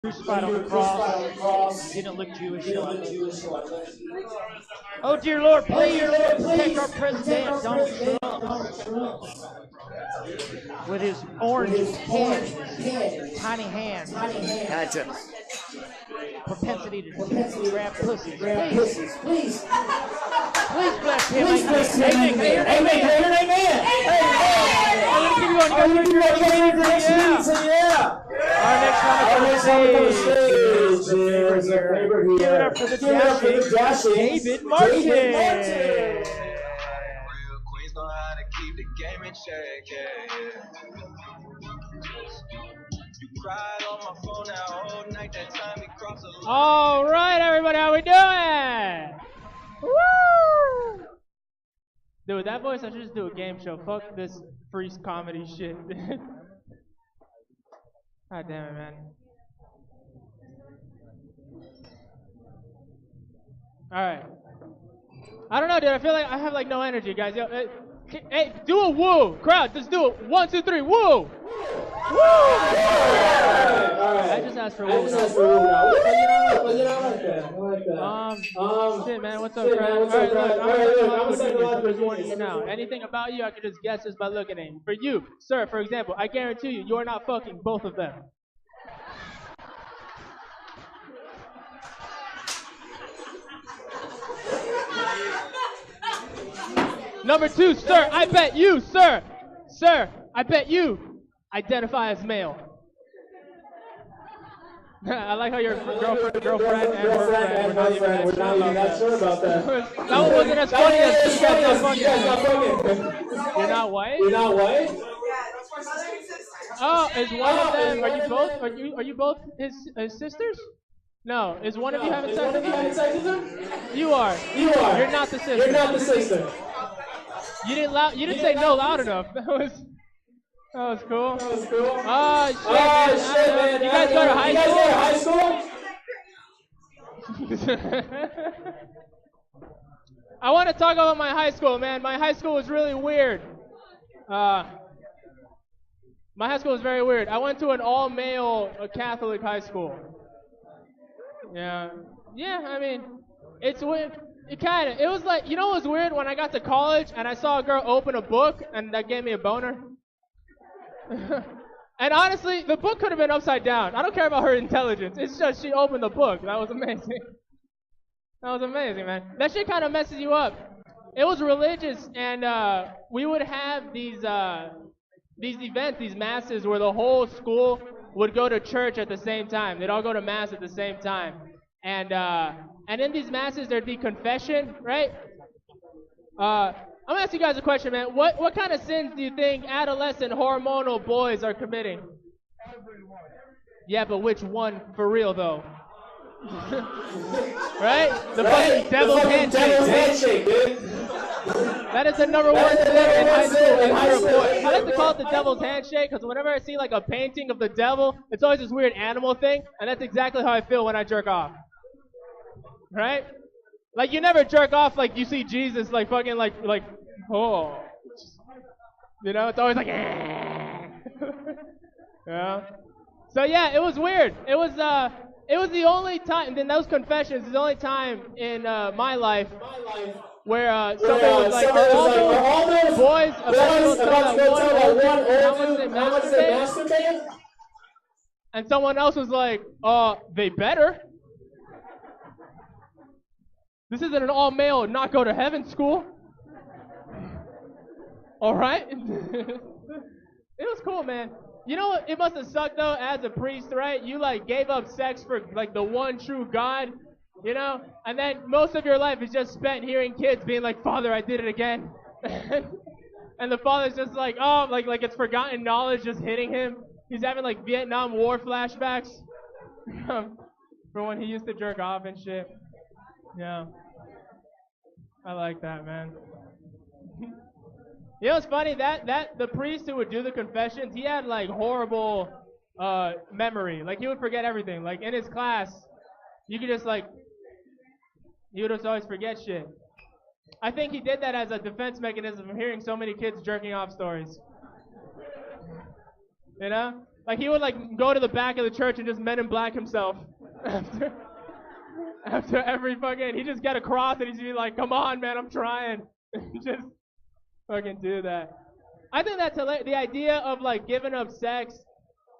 Crucified on the cross. Didn't look Jewish. Oh dear Lord, please protect our president Donald Trump with his orange head, tiny hands, Had to. propensity to grab pussies. Please bless him. Amen. Yeah. Our next comic on the stage. Give it up for the dashing David Martin. Queens know how to keep the game in check, yeah. You cried on my phone now all night, that time we crossed the line. All right, everybody, how we doing? Woo! Dude, with that voice, I should just do a game show. Fuck this free comedy shit. God damn it, man. All right. I don't know, dude. I feel like I have like no energy, guys. Yo, hey, do a woo, crowd. Let's do it. 1, 2, 3, woo. Woo! All right. I just asked for woo. But you know, I like that. Shit, man. What's up, crowd? All right, look. I'm psychologically now. Anything about you, I can just guess just by looking at you. For you, sir, for example, I guarantee you, you're not fucking both of them. Number 2, sir, I bet you, sir, I bet you identify as male. I like how your girlfriend and her friend were not even that sure about that. That one wasn't as funny as you guys not fucking. You're not white? You're not white? Oh, is one of them? Are you both his sisters? No, is one of you having sex with him? You are. You're not the sister. You're not the sister. You didn't say no loud enough. That was cool. Oh shit, man. You guys go to high school? I want to talk about my high school, man. My high school was really weird. My high school was very weird. I went to an all-male Catholic high school. Yeah, I mean, it's weird. It was like, you know what was weird? When I got to college and I saw a girl open a book and that gave me a boner. And honestly, the book could have been upside down. I don't care about her intelligence. It's just she opened the book. That was amazing. That was amazing, man. That shit kind of messes you up. It was religious, and we would have these events, these masses, where the whole school would go to church at the same time. They'd all go to mass at the same time. And in these masses, there'd be confession, right? I'm gonna ask you guys a question, man. What kind of sins do you think adolescent hormonal boys are committing? Yeah, but which one for real though? Right? The fucking devil's handshake, dude. That is the number one sin in high school if you're a boy. I like to call it the devil's handshake because whenever I see like a painting of the devil, it's always this weird animal thing, and that's exactly how I feel when I jerk off. Right? Like you never jerk off like you see Jesus like fucking like oh. You know, it's always like yeah. So yeah, it was weird. It was the only time in those confessions, the only time in my life where someone was like, are all those boys about to go tell that one old dude how much they masturbate? And someone else was like, they better. This isn't an all-male not go to heaven school. All right? It was cool, man. You know what? It must have sucked, though, as a priest, right? You, like, gave up sex for, like, the one true God, you know? And then most of your life is just spent hearing kids being like, Father, I did it again. And the father's just like, oh, like it's forgotten knowledge just hitting him. He's having, like, Vietnam War flashbacks for when he used to jerk off and shit. Yeah. I like that, man. You know what's funny? That the priest who would do the confessions, he had like horrible memory. Like he would forget everything. Like in his class, you could just like he would just always forget shit. I think he did that as a defense mechanism from hearing so many kids jerking off stories. You know? Like he would like go to the back of the church and just Men in Black himself after every fucking. He just get a cross and he'd be like, "Come on, man, I'm trying." Just fucking do that. I think that's hilarious. The idea of like giving up sex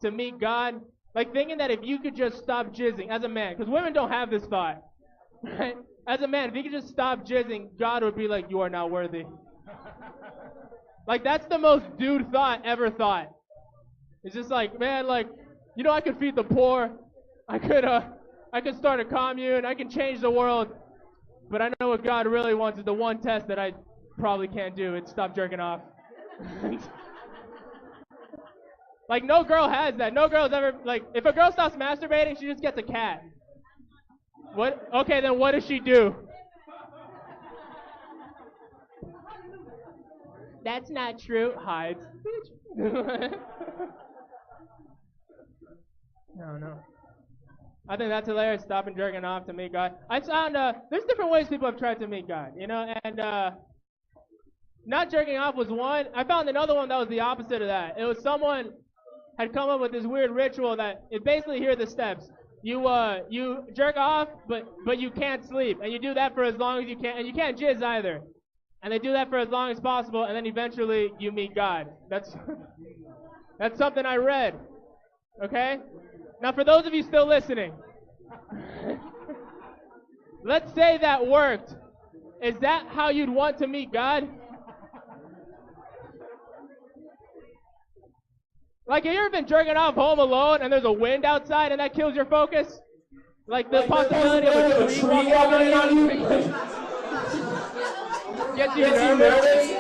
to meet God, like thinking that if you could just stop jizzing as a man, because women don't have this thought, right? As a man, if you could just stop jizzing, God would be like, "You are not worthy." Like that's the most dude thought ever thought. It's just like, man, like, you know, I could feed the poor, I could start a commune, I can change the world, but I know what God really wants is the one test that I probably can't do. It's stop jerking off. Like no girl has that. No girl's ever like if a girl stops masturbating, she just gets a cat. What? Okay, then what does she do? That's not true. Hides. No. I think that's hilarious. Stopping jerking off to meet God. I found there's different ways people have tried to meet God. You know, and not jerking off was one. I found another one that was the opposite of that. It was someone had come up with this weird ritual that it basically here are the steps. You jerk off, but you can't sleep, and you do that for as long as you can, and you can't jizz either. And they do that for as long as possible, and then eventually you meet God. That's something I read. Okay? Now for those of you still listening, let's say that worked. Is that how you'd want to meet God? Like, have you ever been jerking off home alone and there's a wind outside and that kills your focus? Like the possibility of a tree walking on you gets you nervous.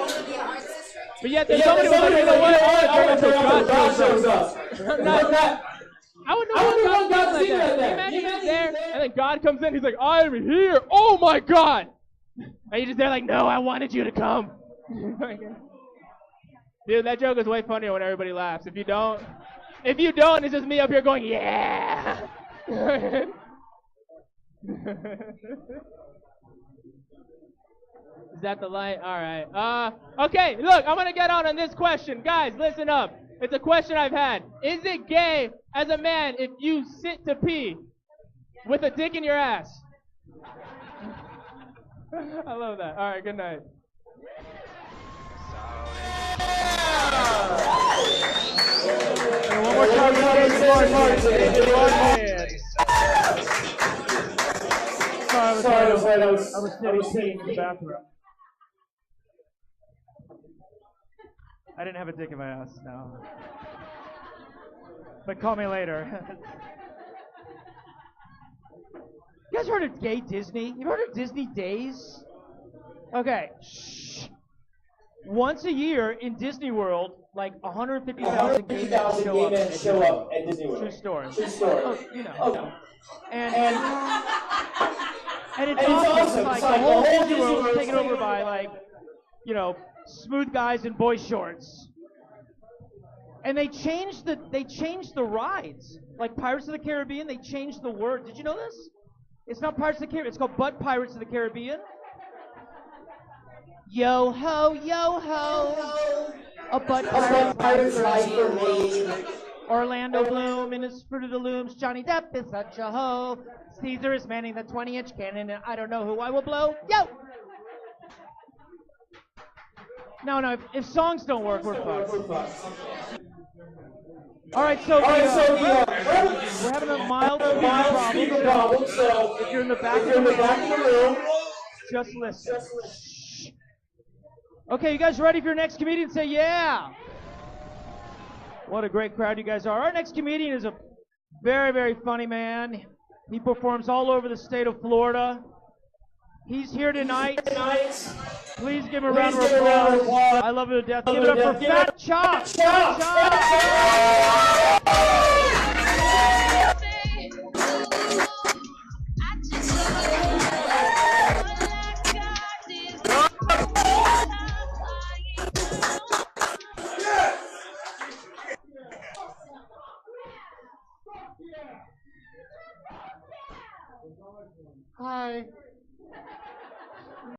But yet there's somebody who's like, you know what? I want to jerk until God shows up. I would know what God feels like that. Imagine he's there and then God comes in. He's like, I'm here. Oh my God. And you're just there like, no, I wanted you to come. Dude, that joke is way funnier when everybody laughs. If you don't, it's just me up here going, yeah. Is that the light? All right. Okay, look, I'm going to get on this question. Guys, listen up. It's a question I've had. Is it gay as a man if you sit to pee with a dick in your ass? I love that. All right, good night. And one more time, Sorry, I was sitting in the bathroom. I didn't have a dick in my ass, no. But call me later. You guys heard of gay Disney? You heard of Disney Days? Okay. Shh. Once a year in Disney World, like 150,000 gay men show up at Disney World. True story. Oh, you know. Oh. And it's awesome. Like the whole Disney World is taken over by like, you know, smooth guys in boy shorts. And they changed the rides. Like Pirates of the Caribbean, they changed the word. Did you know this? It's not Pirates of the Caribbean. It's called Butt Pirates of the Caribbean. Yo ho, a butt pirate's life for me. Orlando Bloom in his Fruit of the Looms. Johnny Depp is such a hoe. Caesar is manning the 20-inch cannon, and I don't know who I will blow. Yo! No, if songs don't work, we're fucked. All right, so we're having a mild problem. So if you're in the back of the room, just listen. Okay, you guys ready for your next comedian? Say yeah. What a great crowd you guys are. Our next comedian is a very, very funny man. He performs all over the state of Florida. He's here tonight. Please give him a round of applause. I love him to death. Give it up for Fat Chop.